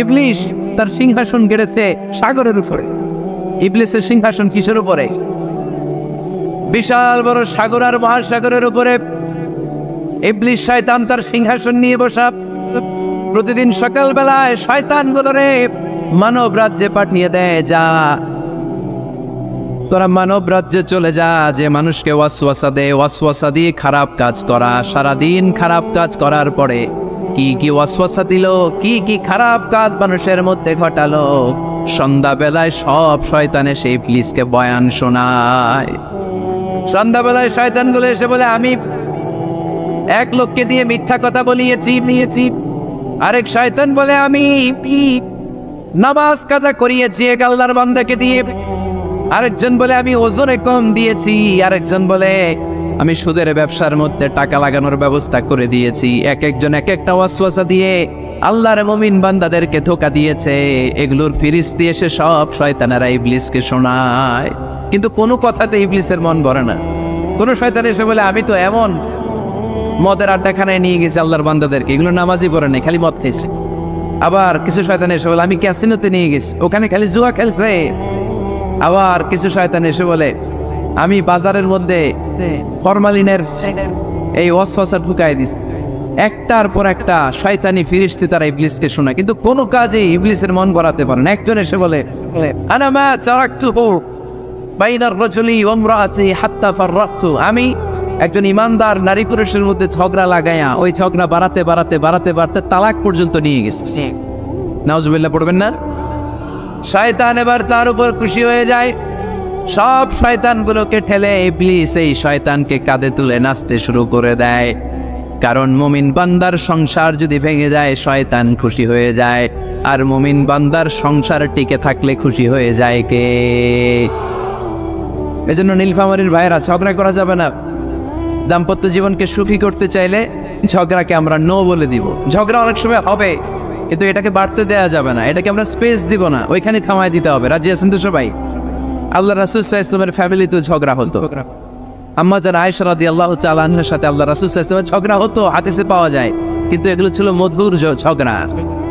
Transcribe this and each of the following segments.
ইবলিস তার সিংহাসন গেড়েছে সাগরের উপরে। ইবলিসের সিংহাসন কিসের উপরে? বিশাল বড় সাগর আর মহাসাগরের উপরে ইবলিস শয়তান তার সিংহাসন নিয়ে বসা। প্রতিদিন সকালবেলায় শয়তানগুলোরে মানব রাজ্যে পাঠিয়ে দেয়, যা তোরা মানব রাজ্যে চলে যা, যে মানুষকে ওয়াসওয়াসা দেয়, ওয়াসওয়াসা দিয়ে খারাপ কাজ করা। সারাদিন খারাপ কাজ করার পরে কি কি ওয়াসওয়াসা দিল, কি কি খারাপ কাজ মানুষের মধ্যে ঘটালো, সন্ধ্যাবেলায় সব শয়তান এসে ইবলিসকে বয়ান শোনায়। সন্ধ্যাবেলায় শয়তানগুলো এসে বলে, আমি এক লোককে দিয়ে মিথ্যা কথা বলিয়েছি। আরেক শয়তান বলে, আমি নামাজ কাজা করিয়েছি এক আল্লাহর বান্দাকে দিয়ে। আরেকজন বলে, আমি ওজনে কম দিয়েছি। আরেকজন বলে, আমি সুদের ব্যবসার মধ্যে টাকা লাগানোর ব্যবস্থা করে দিয়েছি। এক একজন এক একটা ওয়াসওয়াসা দিয়ে আল্লাহর মুমিন বান্দাদেরকে ধোঁকা দিয়েছে। এগুলোর ফিরিস্তি এসে সব শয়তানেরা ইবলিসকে শোনায়, কিন্তু কোনো কথাতে ইবলিসের মন ভরে না। কোন শয়তান এসে বলে, আমি তো এমন মদের আড্ডাখানায় নিয়ে গেছি আল্লাহর বান্দাদেরকে, এগুলো নামাজই পড়ে নাই, খালি মদ খেয়েছে। আবার কিছু শয়তান এসে বলে, আমি ক্যাসিনোতে নিয়ে গেছি, ওখানে খালি জুয়া খেলছে। আবার কিছু শয়তান এসে বলে, আমি বাজারের মধ্যে ফরমালিনের এই ওয়াসওয়াসা ঢুকাই দিছি। একটার পর একটা শয়তানি ফিরিস্তি তারা ইবলিসকে শোনায়, কিন্তু কোনো কাজে ইবলিসের মন ভরাতে পারে না। একজন এসে বলে, আনা মা তারাকতুহু বাইনার রাজুলি ওয়া ইমরাআতি হাত্তা ফাররাকতু, আমি একজন ইমানদার নারী পুরুষের মধ্যে ঝগড়া লাগায়া ওই ঝগড়া বাড়াতে বাড়াতে বাড়াতে বাড়াতে তালাক পর্যন্ত নিয়ে গেছে। নাউজুবিল্লাহ পড়বেন না? শয়তান এবার তার উপর খুশি হয়ে যায়। সব শয়তানগুলোকে ঠেলে ইবলিস এই শয়তানকে কাঁধে তুলে নাচতে শুরু করে দেয়। কারণ মুমিন বান্দার সংসার যদি ভেঙে যায় শয়তান খুশি হয়ে যায়, আর মুমিন বান্দার সংসার টিকে থাকলে খুশি হয়ে যায় কে? এজন্য নীলফামারীর ভাইরা, ঝগড়া করা যাবে না। দাম্পত্য জীবনকে সুখী করতে চাইলে ঝগড়াকে আমরা নো বলে দিব। ঝগড়া অনেক সময় হবে, কিন্তু এটাকে বাড়তে দেওয়া যাবে না, এটাকে আমরা স্পেস দিব না, ওইখানে থামায় দিতে হবে। রাজি আছেন তো সবাই? আল্লাহ রাসূল সাল্লাল্লাহু আলাইহি ওয়াসাল্লামের ফ্যামিলিতে ঝগড়া হতো। আম্মা জান আয়েশা রাদিয়াল্লাহু তাআলা আনহার সাথে আল্লাহ রাসূল সাল্লাল্লাহু আলাইহি ওয়াসাল্লামের ঝগড়া হতো, হাদিসে পাওয়া যায়। কিন্তু এগুলো ছিল মধুর ঝগড়া,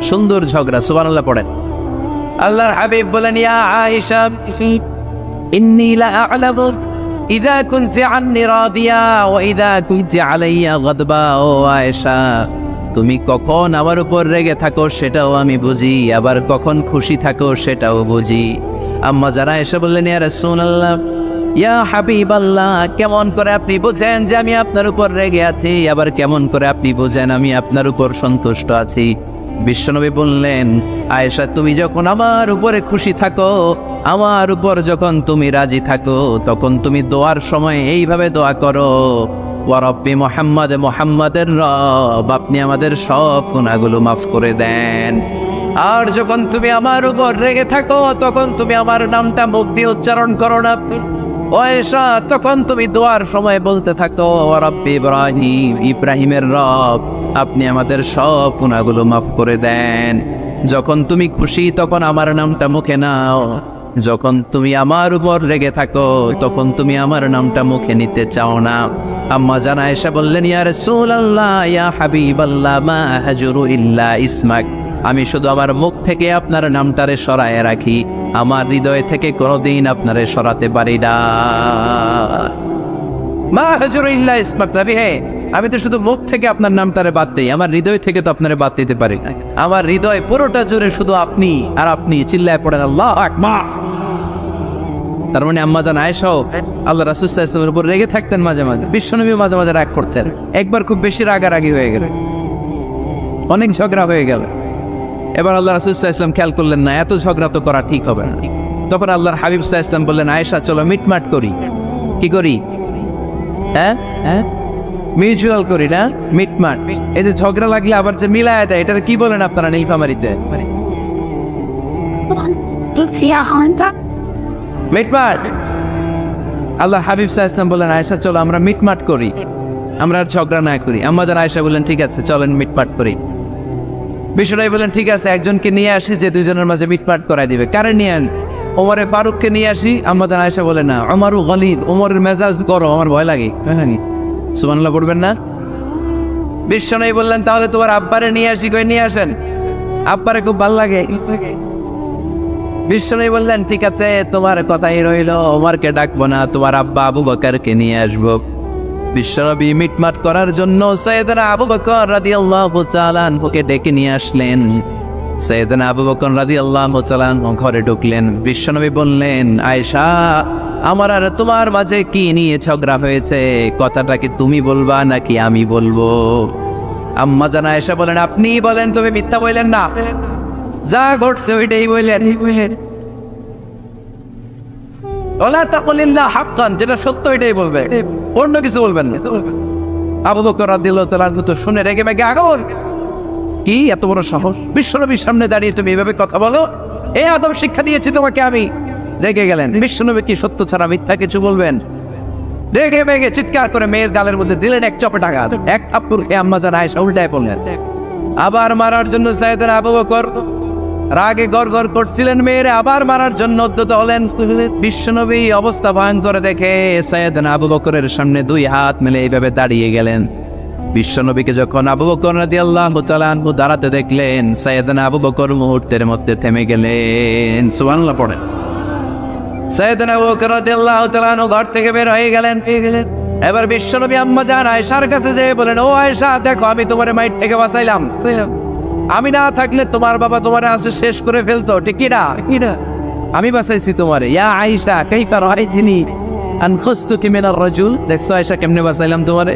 সুন্দর ঝগড়া। সুবহানাল্লাহ পড়েন। আল্লাহর হাবিব বলেন, ইয়া আয়েশা ইন্নী লা আ'লামু ইযা কুনতি আন্নী রাদিয়া ওয়া ইযা কুনতি আলাইয়া গাদবা। ও আয়েশা, তুমি কখন আমার উপর রেগে থাকো সেটাও আমি বুঝি, আবার কখন খুশি থাকো সেটাও বুঝি। আম্মা যারা এসে বললেন, ইয়া রাসূলুল্লাহ, ইয়া হাবিবাল্লাহ, কেমন করে আপনি বুঝেন যে আমি আপনার উপর রেগে আছি, আবার কেমন করে আপনি বুঝেন আমি আপনার উপর সন্তুষ্ট আছি? বিশ্বনবী বললেন, আয়েশা, তুমি যখন আমার উপরে খুশি থাকো, আমার উপর যখন তুমি রাজি থাকো, তখন তুমি দোয়ার সময় এইভাবে দোয়া করো, ওয়া রব্বি মুহাম্মদ, মুহাম্মাদের রব, আপনি আমাদের সব গুনাহগুলো মাফ করে দেন। আর যখন তুমি আমার উপর রেগে থাকো, তখন তুমি আমার নামটা মুখ দিয়ে উচ্চারণ করো না। আয়েশা, তখন তুমি দোয়ার সময় বলতে থাকো, ওয়া রব্বি ইব্রাহিম, ইব্রাহিমের রব, আপনি আমাদের সব গুনাহগুলো মাফ করে দেন। যখন তুমি খুশি তখন আমার নামটা মুখে নাও, যখন তুমি আমার উপর রেগে থাকো তখন তুমি আমার নামটা মুখে নিতে চাও না। আম্মা জান আয়েশা বললেন, ইয়া রাসূলুল্লাহ, ইয়া হাবিবাল্লাহ, মা হাজুরু ইল্লা ইসমাক, আমি শুধু আমার মুখ থেকে আপনার নামটারে সরায় রাখি, আমার হৃদয় থেকে কোনোদিন আপনারে সরাতে পারি না। মা হাজুরু ইল্লা ইসমাক, নবী হে, আমি তো শুধু মুখ থেকে আপনার নামটারে বাদ দেই, আমার হৃদয় থেকে তো আপনারে বাদ দিতে পারি না। আমার হৃদয় পুরোটা জুড়ে শুধু আপনি আর আপনি। চিল্লায় পড়েন আল্লাহু আকবার। তার মানে আম্মা জান আয়েশাও আল্লাহ রাসূল সাল্লাল্লাহু আলাইহি ওয়াসাল্লামের উপর রেগে থাকতেন মাঝে মাঝে। বিশ্বনবী মাঝে মাঝে রাগ করতেন। একবার খুব বেশি রাগারাগি হয়ে গেল, অনেক ঝগড়া হয়ে গেল। এবার আল্লাহ রাসূল সাল্লাল্লাহু আলাইহি ওয়াসাল্লাম খেয়াল করলেন না, এত ঝগড়া তো করা ঠিক হবে না। তখন আল্লাহর হাবিব সাল্লাল্লাহু আলাইহি ওয়াসাল্লাম বললেন, আয়েশা, চলো মিটমাট করি। কি করি? হ্যাঁ, মিউচুয়াল করি না, মিটমাট। এই যে ঝগড়া লাগলে আবার যে মিলায় দেয়, এটা কি বলেন আপনারা নীলফামারীতে? মিটমাট। আল্লাহ হাবিব সাল্লাল্লাহু আলাইহি ওয়াসাল্লাম বললেন, আয়েশা, চলো আমরা মিটমাট করি, আমরা আর ঝগড়া না করি। আম্মা জান আয়েশা বললেন, ঠিক আছে, চলেন মিটমাট করি। বিশ্বনবী বললেন, ঠিক আছে, একজনকে নিয়ে আসি যে দুইজনের মাঝে মিটমাট করাই দিবে। কারে নিয়ে আন? ওমরে ফারুককে নিয়ে আসি। আম্মা জান আয়েশা বলে, না, ওমরু গলিদ, ওমরের মেজাজ গরম, আমার ভয় লাগে। সুবহানাল্লাহ পড়বেন না? বিশ্বনবী বললেন, তাহলে তোমার আব্বারে নিয়ে আসি। কই নিয়ে আসেন? আব্বারে খুব ভালো লাগে। বিশ্বনবী বললেন ঠিক আছে তোমার কথাই রইলো, ওমরকে ডাকবো না, তোমার আব্বা আবু বকরকে নিয়ে আসবো। বিশ্বনবী মিটমাট করার জন্য সাইয়েদনা আবু বকর রাদিয়াল্লাহু তাআলা আনহুকে ডেকে নিয়ে আসলেন। সাইয়েদনা আবু বকর রাদিয়াল্লাহু তাআলা আনহু ঘরে ঢুকলেন। বিশ্বনবী বললেন আয়েশা, আমার আর তোমার মাঝে কি নিয়ে ঝগড়া হয়েছে, কথাটা কি তুমি বলবা নাকি আমি বলবো? আম্মা জান আয়েশা বলেন আপনিই বলেন, তুমি মিথ্যা বললেন না, যা ঘটছে ওইটাই বললেন। ওলা তাকুলিল্লাহ হাক্কান, যেটা সত্য এটাই বলবে, অন্য কিছু বলবেন না। আবু বকর রাদিয়াল্লাহু তাআলা আনহু তো শুনে রেগে মেগে আগুন। কি এত বড় সাহস, বিশ্বনবীর সামনে দাঁড়িয়ে তুমি এভাবে কথা বলো? এই আদব শিক্ষা দিয়েছি তোমাকে আমি। রেগে গেলেন। বিশ্বনবী কি সত্য ছাড়া মিথ্যা কিছু বলবেন? রেগে মেগে চিৎকার করে মেয়ের গালের মধ্যে দিলেন এক চপেট আঘাত। এক থাপ্পড় খেয়ে আম্মা জান আয়েশা উল্টায় পড়লেন। আবার মারার জন্য সাইয়েদনা আবু বকর রাগে গড়গড় করছিলেন, মেয়েরে আবার মারার জন্য উদ্যত হলেন। বিশ্বনবী অবস্থা ভয়ঙ্কর দেখে সাইয়েদনা আবু বকরের সামনে দুই হাত মেলে এইভাবে দাঁড়িয়ে গেলেন। বিশ্বনবীকে যখন আবু বকর রাদিয়াল্লাহু তাআলা আনহু দাঁড়াতে দেখলেন, সাইয়েদনা আবু বকর মুহূর্তের মধ্যে থেমে গেলেন। সুবহানাল্লাহ পড়েন। সাইয়েদনা আবু বকর রাদিয়াল্লাহু তাআলা আনহু ঘর থেকে বের হয়ে গেলেন। এবার বিশ্বনবী আম্মা জান আয়েশার কাছে যেয়ে বলেন, ও আয়েশা দেখো, আমি তোমারে মাইট থেকে বাঁচাইলাম। আমি না থাকলে তোমার বাবা তোমারে আসে শেষ করে ফেলতো, ঠিক কি না? আমি বাঁচাইছি তোমারে। ইয়া আয়েশা কাইফা রাআইতিনি আনখুস্তুকি মিনার রাজুল, দেখছো আয়েশা কেমনে বাঁচাইলাম তোমারে?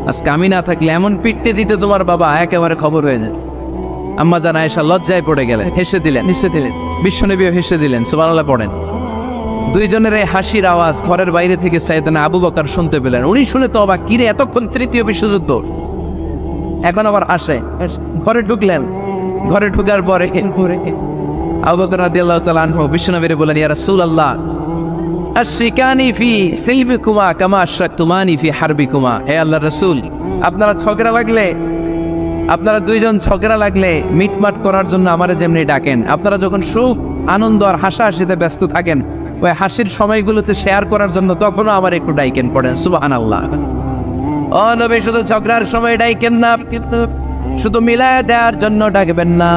আজকে আমি না থাকলে এমন পিটতে দিতে তোমার বাবা একেবারে খবর হয়ে যায়। আম্মা জান আয়েশা লজ্জায় পড়ে গেলেন, হেসে দিলেন। বিশ্বনবীও হেসে দিলেন। সুবহানাল্লাহ পড়েন। দুইজনের এই হাসির আওয়াজ ঘরের বাইরে থেকে সাইয়েদনা আবু বকর শুনতে পেলেন। উনি শুনে তো অবাক, কিরে এতক্ষণ তৃতীয় বিশ্বযুদ্ধ, এখন আবার আসে। ঘরে ঢুকলেন। ঘরে ঢুকার পরে আবু বকর রাদিয়াল্লাহু তাআলা আনহু বিশ্বনবীরে বলেন, ইয়া রাসূলুল্লাহ আশরিকানি ফি সিলবিকুমা কামা আশরাকতুমানি ফি হারবিকুমা। হে আল্লাহর রাসূল, আপনারা দুইজন ঝগড়া লাগলে মিটমাট করার জন্য আমারে যেমনি ডাকেন, আপনারা যখন সুখ আনন্দ আর হাসাহাসিতে ব্যস্ত থাকেন, ওই হাসির সময়গুলোতে শেয়ার করার জন্য তখনও আমার একটু ডাইকেন। পড়েন সুবহানাল্লাহ। ও নবী, শুধু ঝগড়ার সময় ডাইকেন না, শুধু মিলায় দেওয়ার জন্য ডাকবেন না।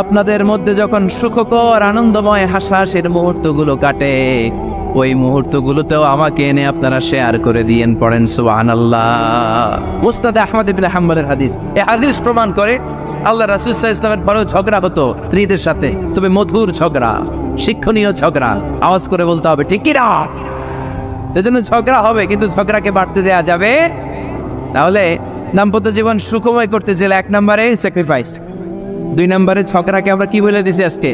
আপনাদের মধ্যে যখন সুখকর আনন্দময় হাসাহাসির মুহূর্তগুলো কাটে, ওই মুহূর্তগুলোতেও আমাকে এনে আপনারা শেয়ার করে দিয়েন। পড়েন সুবহানাল্লাহ। মুসনাদে আহমদ ইবনে হাম্বলের হাদিস। এই হাদিস প্রমাণ করে আল্লাহ রাসূল সাল্লাল্লাহু আলাইহি ওয়াসাল্লামের বড় ঝগড়া হতো স্ত্রীদের সাথে, তবে মধুর ঝগড়া, শিক্ষণীয় ঝগড়া। আওয়াজ করে বলতে হবে, ঠিক কি না? এজন্য ঝগড়া হবে, কিন্তু ঝগড়াকে বাড়তে দেয়া যাবে। তাহলে দাম্পত্য জীবন সুখময় করতে চাইলে 1 নম্বরে স্যাক্রিফাইস, 2 নম্বরে ঝগড়াকে আমরা কি বলে দিছি আজকে?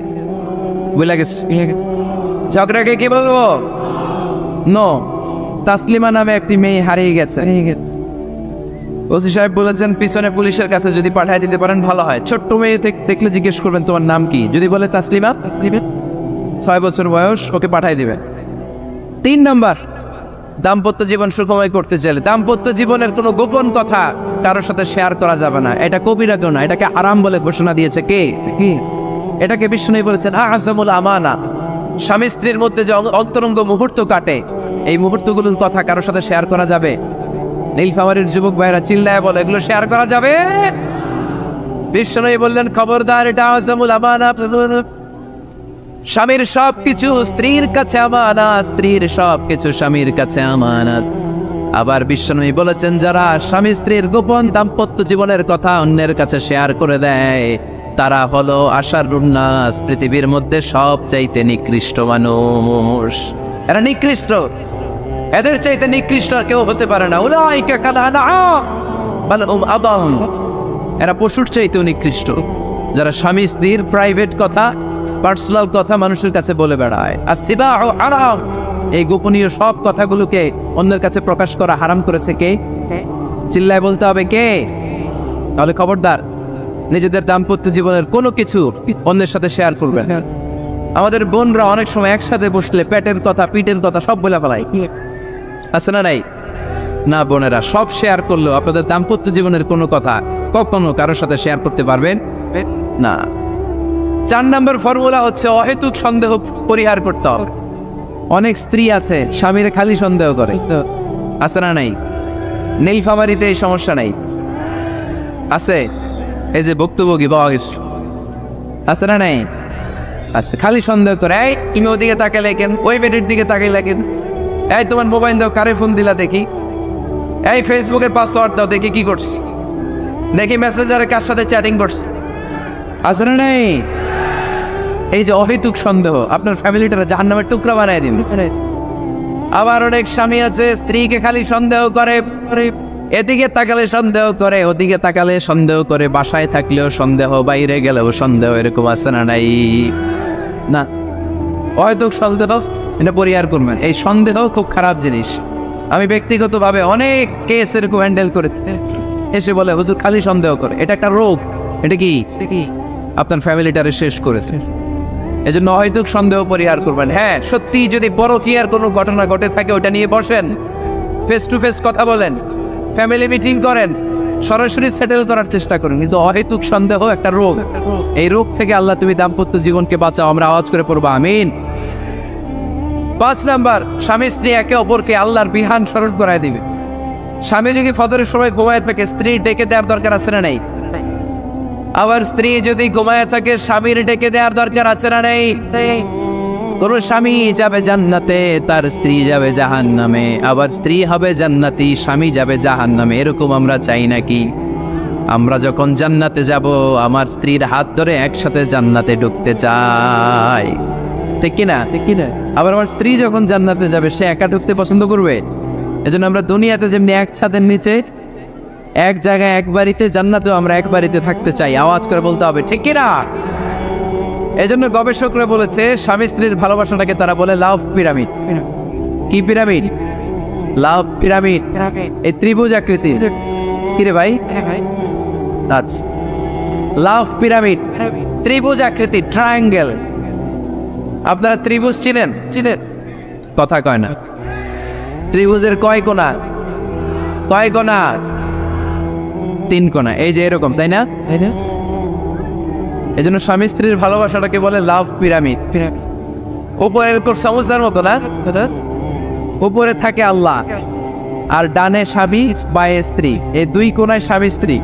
বলে গেছি ঝগড়াকে কি বলবো? নো। তাসলিমা নামে একটি মেয়ে হারিয়ে গেছে। ওসি সাহেব বলেছেন পিছনে পুলিশের কাছে যদি পাঠিয়ে দিতে পারেন ভালো হয়। ছোট্ট মেয়ে দেখলে জিজ্ঞেস করবেন তোমার নাম কি, যদি বলে তাসলিমা, 6 বছর বয়স, ওকে পাঠিয়ে দিবেন। 3 নম্বর, দাম্পত্য জীবন সুখময় করতে চাইলে দাম্পত্য জীবনের কোনো গোপন কথা কারোর সাথে শেয়ার করা যাবে না। এটা কবিরা কেউ না, এটাকে হারাম বলে ঘোষণা দিয়েছে কে? এটাকে বিষ্ণু বলেছেন আযমুল আমানা। স্বামী স্ত্রীর মধ্যে যে অন্তরঙ্গ মুহূর্ত কাটে, এই মুহূর্তগুলোর কথা কারোর সাথে শেয়ার করা যাবে? নীলফামারীর যুবক ভাইরা চিল্লায় বলে, এগুলো শেয়ার করা যাবে? বিষ্ণু বললেন খবরদার, এটা আযমুল আমানা। স্বামীর সবকিছু স্ত্রীর কাছে আমানত, স্ত্রীর সবকিছু স্বামীর কাছে আমানত। আবার বিশ্বনবী বলেছেন, যারা স্বামী স্ত্রীর গোপন দাম্পত্য জীবনের কথা অন্যের কাছে শেয়ার করে দেয়, তারা হলো আশারুন নাস, পৃথিবীর মধ্যে সবচাইতে নিকৃষ্ট মানুষ। এরা নিকৃষ্ট, এদের চাইতে নিকৃষ্ট আর কেউ হতে পারে না। উলাইকা কাল আনআম বাল হুম আদাল। এরা পশুর চাইতেও নিকৃষ্ট, যারা স্বামী স্ত্রীর প্রাইভেট কথা, পার্সোনাল কথা মানুষের কাছে বলে বেড়ায়। আর সিবাহু হারাম, এই গোপনীয় সব কথাগুলোকে অন্যের কাছে প্রকাশ করা হারাম করেছে কে? চিল্লায় বলতে হবে কে? তাহলে খবরদার, নিজেদের দাম্পত্য জীবনের কোনো কিছু অন্যের সাথে শেয়ার করবেন। আমাদের বোনরা অনেক সময় একসাথে বসলে পেটের কথা, পিঠের কথা সব বলে ফেলায়, আছে না নাই? না বোনেরা, সব শেয়ার করলেও আপনাদের দাম্পত্য জীবনের কোনো কথা কখনো কারোর সাথে শেয়ার করতে পারবেন না। 4 নম্বর ফর্মুলা হচ্ছে অহেতুক সন্দেহ পরিহার করতে হবে। অনেক স্ত্রী আছে স্বামীরে খালি সন্দেহ করে, আছে না নাই? নীলফামারীতে এই সমস্যা নাই, আছে। এই যে ভুক্তভোগী পাওয়া গেছে, আছে না নাই? আছে। খালি সন্দেহ করে, এই তুমি ওদিকে তাকালে কেন, ওই বেডির দিকে তাকাইলে কেন, এই তোমার মোবাইল দাও, কারে ফোন দিলা দেখি, এই ফেসবুকের পাসওয়ার্ড দাও দেখি কি করছে, দেখি মেসেঞ্জারে কার সাথে চ্যাটিং করছে। আছে না নাই? এই যে অহেতুক সন্দেহ আপনার ফ্যামিলিটা জাহান্নামের টুকরা বানায় দিবে। আবার অনেক স্বামী আছে স্ত্রীকে খালি সন্দেহ করে, এদিকে তাকালে সন্দেহ করে, ওদিকে তাকালে সন্দেহ করে, বাসায় থাকলেও সন্দেহ, বাইরে গেলেও সন্দেহ। এরকম আছে না নাই? না, অহেতুক সন্দেহ এটা পরিহার করবেন। এই সন্দেহ খুব খারাপ জিনিস। আমি ব্যক্তিগতভাবে অনেক কেস এরকম হ্যান্ডেল করেছি। এসে বলে হুজুর খালি সন্দেহ করে, এটা একটা রোগ। এটা কি আপনার ফ্যামিলিটারে শেষ করেছে। এই জন্য অহেতুক সন্দেহ পরিহার করবেন। হ্যাঁ, সত্যি যদি পরকীয়ার কোনো ঘটনা ঘটে থাকে ওটা নিয়ে বসেন, ফেস টু ফেস কথা বলেন, ফ্যামিলি মিটিং করেন, সরাসরি সেটেল করার চেষ্টা করেন। কিন্তু অহেতুক সন্দেহ একটা রোগ। এই রোগ থেকে আল্লাহ তুমি দাম্পত্য জীবনকে বাঁচাও। আমরা আওয়াজ করে পড়বো আমিন। 5 নাম্বার, স্বামী স্ত্রী একে অপরকে আল্লাহর বিধান স্মরণ করায় দিবে। স্বামী যদি ফজরের সময় ঘুমায় থাকে, স্ত্রী ডেকে দেওয়ার দরকার আছে না নাই? আবার স্ত্রী যদি ঘুমায় থাকে, স্বামীর ডেকে দেওয়ার দরকার আছে না নাই? কোন স্বামী যাবে জান্নাতে, তার স্ত্রী যাবে জাহান্নামে। আবার স্ত্রী হবে জান্নাতি, স্বামী যাবে জাহান্নামে। এরকম আমরা চাই নাকি? আমরা যখন জান্নাতে যাব, আমার স্ত্রীর হাত ধরে একসাথে জান্নাতে ঢুকতে চাই, ঠিক কিনা? ঠিক কিনা? আবার আমার স্ত্রী যখন জান্নাতে যাবে, সে একা ঢুকতে পছন্দ করবে। এজন্য আমরা দুনিয়াতে যেমনি এক ছাদের নিচে, এক জায়গায়, এক বাড়িতে, জান্নাতেও আমরা এক বাড়িতে থাকতে চাই। আওয়াজ করে বলতে হবে, ঠিক কিনা? এজন্য গবেষকরা বলেছে স্বামী স্ত্রীর ভালোবাসাটাকে তারা বলে লাভ পিরামিড। কি পিরামিড? লাভ পিরামিড। এই ত্রিভুজ আকৃতির। কিরে ভাই? আচ্ছা, লাভ পিরামিড, ত্রিভুজ আকৃতি, ট্রায়াঙ্গেল। আপনারা ত্রিভুজ চিনেন? চিনেন? কথা কয় না। ত্রিভুজের কয় কোণা? কয় কোণা? 3 কোণা। এই যে এরকম, তাই না? তাই না? এই জন্য স্বামী স্ত্রীর ভালোবাসাটাকে বলে লাভ পিরামিড। উপরে এরকম সমুদ্রের মতো না, উপরে থাকে আল্লাহ, আর ডানে স্বামী, বায়ে স্ত্রী। এই 2 কোণায় স্বামী স্ত্রী,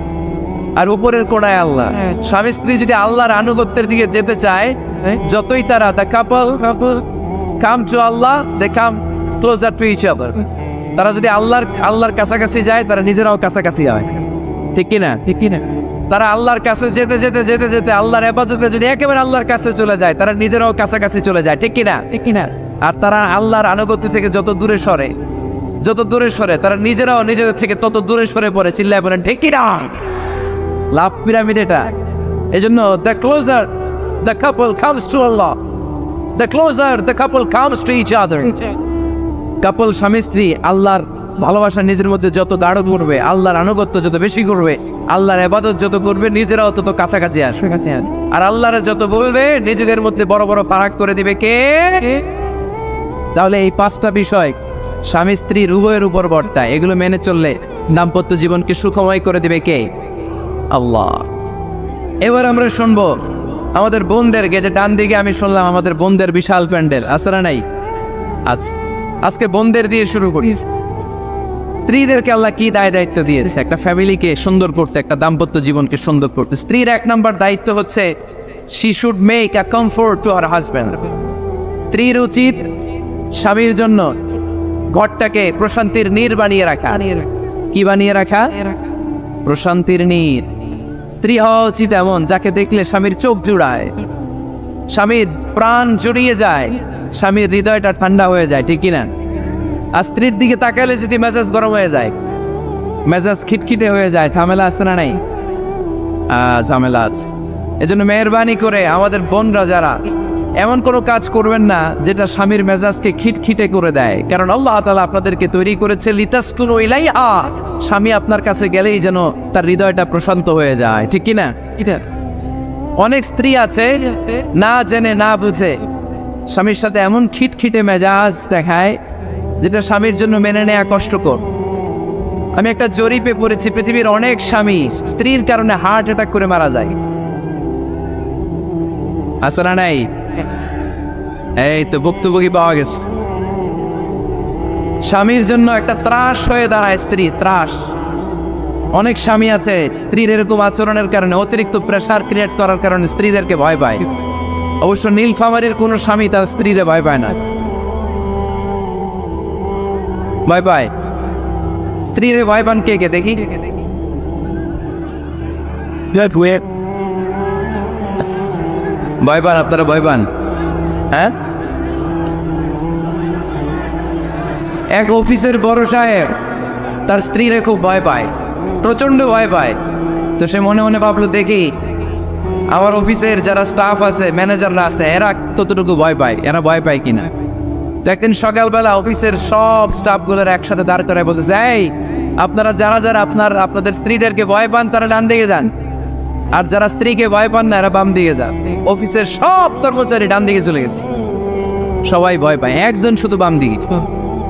আর উপরের কোণায় আল্লাহ। স্বামী স্ত্রী যদি আল্লাহর আনুগত্যের দিকে যেতে চায়, যতই তারা the couple come to Allah, they come closer to each other। তারা যদি আল্লাহর কাছাকাছি যায়, তারা নিজেরাও কাছাকাছি হয়, ঠিক কিনা? ঠিক কিনা? তারা আল্লাহর কাছে যেতে যেতে যেতে যেতে আল্লাহর ইবাদতে যদি একেবারে আল্লাহর কাছে চলে যায়, তারা নিজেরাও কাছাকাছি চলে যায়, ঠিক কিনা? ঠিক কিনা? আর তারা আল্লাহর আনুগত্য থেকে যত দূরে সরে, তারা নিজেরাও নিজেদের থেকে তত দূরে সরে পড়ে। চিল্লায় বলেন, ঠিক কিনা? লাভ পিরামিড এটা। এই জন্য the closer the couple comes to Allah, the closer the couple comes to each other। কাপল স্বামী স্ত্রী আল্লাহর ভালোবাসা নিজের মধ্যে যত গাঢ় করবে, আল্লাহর আনুগত্য যত বেশি করবে, আল্লাহর ইবাদত যত করবে, নিজেরাও তত কাছাকাছি আসবে। আর আল্লাহর যত বলবে, নিজেদের মধ্যে বড় বড় ফারাক করে দিবে কে? তাহলে এই 5টা বিষয় স্বামী স্ত্রীর উভয়ের উপর বর্তায়। এগুলো মেনে চললে দাম্পত্য জীবনকে সুখময় করে দিবে কে? আল্লাহ। এবার আমরা শুনবো আমাদের বোনদের, যে ডান দিকে আমি শুনলাম আমাদের বোনদের বিশাল প্যান্ডেল, আছে না নাই? আজকে বোনদের দিয়ে শুরু করি। স্ত্রীদেরকে আল্লাহ কি দায়িত্ব দিয়েছে একটা ফ্যামিলিকে সুন্দর করতে, একটা দাম্পত্য জীবনকে সুন্দর করতে। স্ত্রীর 1 নম্বর দায়িত্ব হচ্ছে she should make a comfort to her husband। স্ত্রীর উচিত স্বামীর জন্য ঘরটাকে প্রশান্তির নীড় বানিয়ে রাখা। কি বানিয়ে রাখা? প্রশান্তির নীড়। স্ত্রী হওয়া উচিত এমন যাকে দেখলে স্বামীর চোখ জুড়ায়, স্বামীর প্রাণ জুড়িয়ে যায়, স্বামীর হৃদয়টা ঠান্ডা হয়ে যায়, ঠিক কিনা? আর স্ত্রীর দিকে তাকালে যদি মেজাজ গরম হয়ে যায়, মেজাজ খিটখিটে হয়ে যায়, ঝামেলা আছে না নাই? ঝামেলা আছে। এজন্য মেহরবানি করে আমাদের বোনরা যারা, এমন কোনো কাজ করবেন না যেটা স্বামীর মেজাজকে খিটখিটে করে দেয়। কারণ আল্লাহ তাআলা আপনাদেরকে তৈরি করেছে লিতাসকুনু ইলাইহা, স্বামী আপনার কাছে গেলেই যেন তার হৃদয়টা প্রশান্ত হয়ে যায়, ঠিক কিনা? অনেক স্ত্রী আছে না জেনে না বুঝে স্বামীর সাথে এমন খিটখিটে মেজাজ দেখায় যেটা স্বামীর জন্য মেনে নেওয়া কষ্টকর। আমি একটা জরিপে পড়েছি, পৃথিবীর অনেক স্বামী স্ত্রীর কারণে হার্ট অ্যাটাক করে মারা যায়। আছে না নাই? এই তো ভুক্তভোগী পাওয়া গেছে। স্বামীর জন্য একটা ত্রাস হয়ে দাঁড়ায় স্ত্রী, ত্রাস। অনেক স্বামী আছে স্ত্রীর এরকম আচরণের কারণে অতিরিক্ত প্রেসার ক্রিয়েট করার কারণে স্ত্রীদেরকে ভয় পায়। অবশ্য নীলফামারীর কোনো স্বামী তার স্ত্রীরে ভয় পায় না। ভয় পায় স্ত্রীরে ভয় পান কে কে দেখি? ভয় পান আপনারা? ভয় পান? হ্যাঁ, এক অফিসের বড় সাহেব তার স্ত্রীরে খুব ভয় পায়, প্রচন্ড ভয় পায়। তো সে মনে মনে ভাবলো দেখি আমার অফিসের যারা স্টাফ আছে, ম্যানেজাররা আছে, এরা কতটুকু ভয় পায়, এরা ভয় পায় কিনা। তো একদিন সকালবেলা অফিসের সব স্টাফগুলোর একসাথে দাঁড় করায় বলতেছে, এই আপনারা যারা যারা আপনাদের স্ত্রীদেরকে ভয় পান তারা ডান দিকে যান, আর যারা স্ত্রীকে ভয় পান না এরা বাম দিকে যান। অফিসের সব কর্মচারী ডান দিকে চলে গেছে, সবাই ভয় পায়, একজন শুধু বাম দিকে।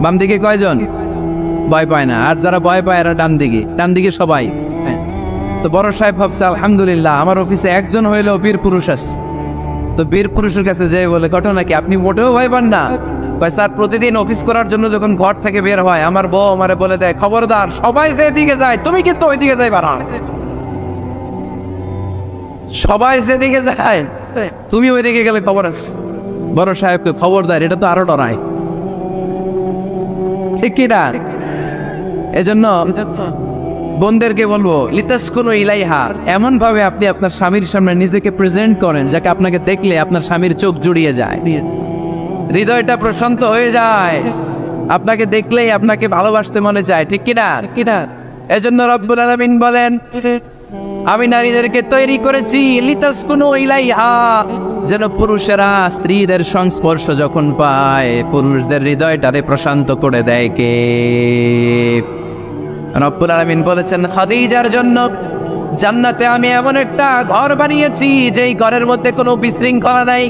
বাম দিকে কয়জন ভয় পায় না, আর যারা ভয় পায় এরা ডান দিকে, ডান দিকে সবাই। তো বড় সাহেব ভাবছে আলহামদুলিল্লাহ আমার অফিসে একজন হইলেও বীর পুরুষ আছে। তো বীর পুরুষের কাছে যে বলে, ঘটনা কি, আপনি মোটেও ভয় পান না? কয় স্যার, প্রতিদিন অফিস করার জন্য যখন ঘর থেকে বের হয় আমার বউ আমারে বলে দেয়, খবরদার সবাই যেদিকে যায় তুমি কিন্তু ওইদিকে যাইবা না, সবাই যেদিকে যায় তুমি ওইদিকে গেলে খবর আছে। বড় সাহেবকে খবরদার, এটা তো আরো ডরায়, ঠিক কি না? এজন্য বোনদেরকে বলবো, লিতাসকুনু ইলাইহা, এমন ভাবে আপনি আপনার স্বামীর সামনে নিজেকে প্রেজেন্ট করেন যাকে আপনাকে দেখলে আপনার স্বামীর চোখ জুড়িয়ে যায়, হৃদয়টা প্রশান্ত হয়ে যায়, আপনাকে দেখলেই আপনাকে ভালোবাসতে মনে চায়, ঠিক কিনা? এজন্য রব্বুল আলামিন বলেন, আমি নারীদেরকে তৈরি করেছি লিতাসকুনু ইলাইহা, যেন পুরুষেরা স্ত্রীদের সংস্পর্শ যখন পায় পুরুষদের হৃদয়টারে প্রশান্ত করে দেয় কে? রব্বুল আলামিন বলেছেন, খাদিজার জন্য জান্নাতে আমি এমন একটা ঘর বানিয়েছি যেই ঘরের মধ্যে কোনো বিশৃঙ্খলা নাই।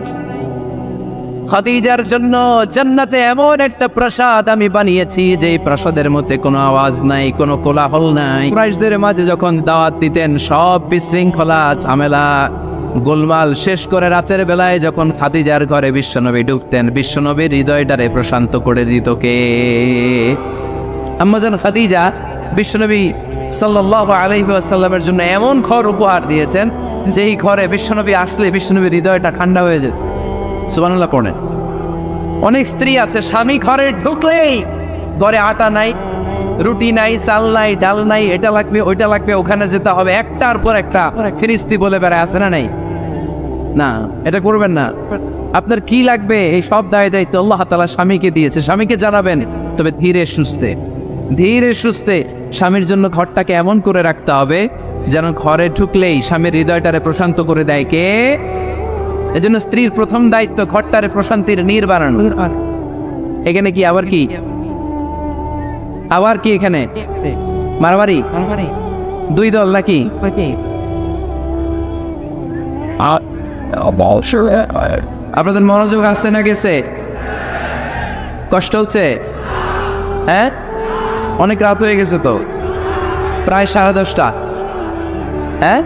খাদিজার জন্য জান্নাতে এমন একটা প্রাসাদ আমি বানিয়েছি যেই প্রাসাদের মধ্যে কোনো আওয়াজ নাই, কোনো কোলাহল নাই। কুরাইশদের মাঝে যখন দাওয়াত দিতেন সব বিশৃঙ্খলা ঝামেলা গোলমাল শেষ করে রাতের বেলায় যখন খাদিজার ঘরে বিশ্বনবী ঢুকতেন, বিশ্বনবীর হৃদয়টারে প্রশান্ত করে দিত কে? আম্মা জান খাদিজা বিশ্বনবী সাল্লাল্লাহু আলাইহি ওয়াসাল্লামের জন্য এমন ঘর উপহার দিয়েছেন যেই ঘরে বিশ্বনবী আসলে বিশ্বনবীর হৃদয়টা ঠান্ডা হয়ে যেত। সুবহানাল্লাহ পড়েন। অনেক স্ত্রী আছে স্বামী ঘরে ঢুকলেই ঘরে আটা নাই, রুটি নাই, চাল নাই, ডাল নাই, এটা লাগবে ওইটা লাগবে, ওখানে যেতে হবে, একটার পর একটা ফিরিস্তি বলে বেড়ায়, আছে না নাই? না, এটা করবেন না। আপনার কি লাগবে এই সব দায় দায়িত্ব আল্লাহ তাআলা স্বামীকে দিয়েছে, স্বামীকে জানাবেন, তবে ধীরে সুস্থে ধীরে সুস্থে স্বামীর জন্য ঘরটাকে এমন করে রাখতে হবে যেন ঘরে ঢুকলেই স্বামীর হৃদয়টারে প্রশান্ত করে দেয় কে? এজন্য স্ত্রীর প্রথম দায়িত্ব ঘরটারে প্রশান্তির নীড় বানানো। এখানে কি আবার কি এখানে মারামারি দুই দল নাকি? আপনাদের মনোযোগ আসছে না গেছে? কষ্ট হচ্ছে? হ্যাঁ, অনেক রাত হয়ে গেছে তো, প্রায় 10:30। হ্যাঁ,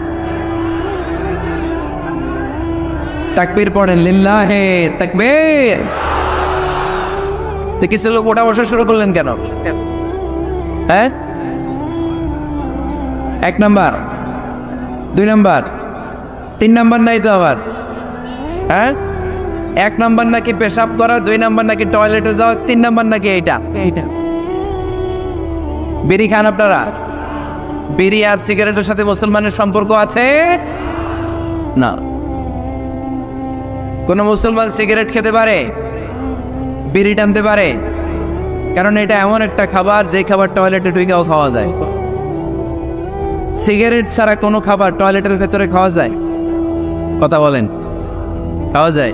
তাকবীর পড়েন, লিল্লাহে তাকবীর। তো কিছু লোক ওঠা বসা শুরু করলেন কেন? হ্যাঁ, 1 নাম্বার 2 নাম্বার 3 নাম্বার নাই তো আবার? হ্যাঁ, 1 নাম্বার নাকি পেশাব করা, 2 নাম্বার নাকি টয়লেটে যাওয়া, 3 নাম্বার নাকি এইটা। বিড়ি খান আপনারা? বিড়ি আর সিগারেটের সাথে মুসলমানের সম্পর্ক আছে না। কোন মুসলমান সিগারেট খেতে পারে, বিড়ি টানতে পারে? কারণ এটা এমন একটা খাবার যে খাবার টয়লেটে ঢুকেও খাওয়া যায়। সিগারেট ছাড়া কোনো খাবার টয়লেটের ভেতরে খাওয়া যায়? কথা বলেন, খাওয়া যায়।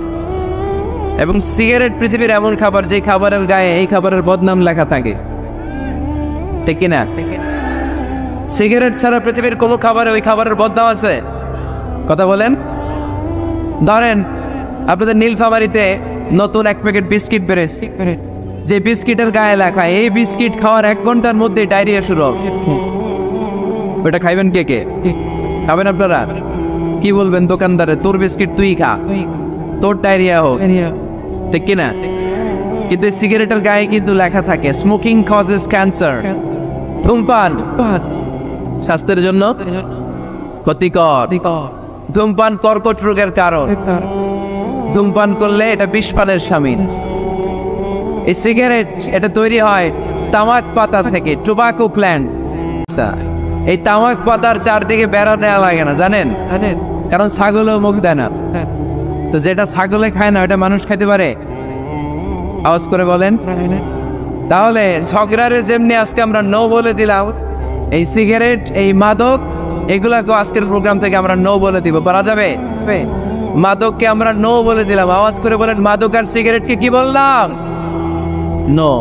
এবং সিগারেট পৃথিবীর এমন খাবার যে খাবারের গায়ে এই খাবারের বদনাম লেখা থাকে, ঠিক কিনা? সিগারেট ছাড়া পৃথিবীর কোনো খাবারে ওই খাবারের বদনাম আছে? কথা বলেন। ধরেন আপনাদের নীলফামারীতে নতুন 1 প্যাকেট বিস্কিট বেরোচ্ছে, যে বিস্কিটের গায়ে লেখা এই বিস্কিট খাওয়ার 1 ঘন্টার মধ্যে ডায়রিয়া শুরু হবে। ওটা খাইবেন কে কে? খাবেন আপনারা? কি বলবেন দোকানদারে, তোর বিস্কিট তুই খা, তোর ডায়রিয়া হোক, ঠিক কিনা? কিন্তু সিগারেটের গায়ে কিন্তু লেখা থাকে স্মোকিং কজেস ক্যান্সার, ধূমপান স্বাস্থ্যের জন্য ক্ষতিকর। ধূমপান কর্কট রোগের কারণ। ধূমপান করলে এটা বিষপানের শামিল। এই সিগারেট এটা তৈরি হয় তামাক পাতা থেকে, টোবাকো প্ল্যান্ট। এই তামাক পাতার চারদিকে বেড়া দেওয়া লাগে না, জানেন? কারণ ছাগলও মুখ দেয় না। তো যেটা ছাগলে খায় না ওটা মানুষ খাইতে পারে? আওয়াজ করে বলেন। তাহলে ঝগড়ারে যেমনি আজকে আমরা নো বলে দিলাম, এই সিগারেট, এই মাদক, এগুলাকে আজকের প্রোগ্রাম থেকে আমরা নো বলে দিব। পারা যাবে? মাদককে আমরা নো বলে দিলাম। আওয়াজ করে বলেন, মাদক আর সিগারেটকে কি বললাম? নো।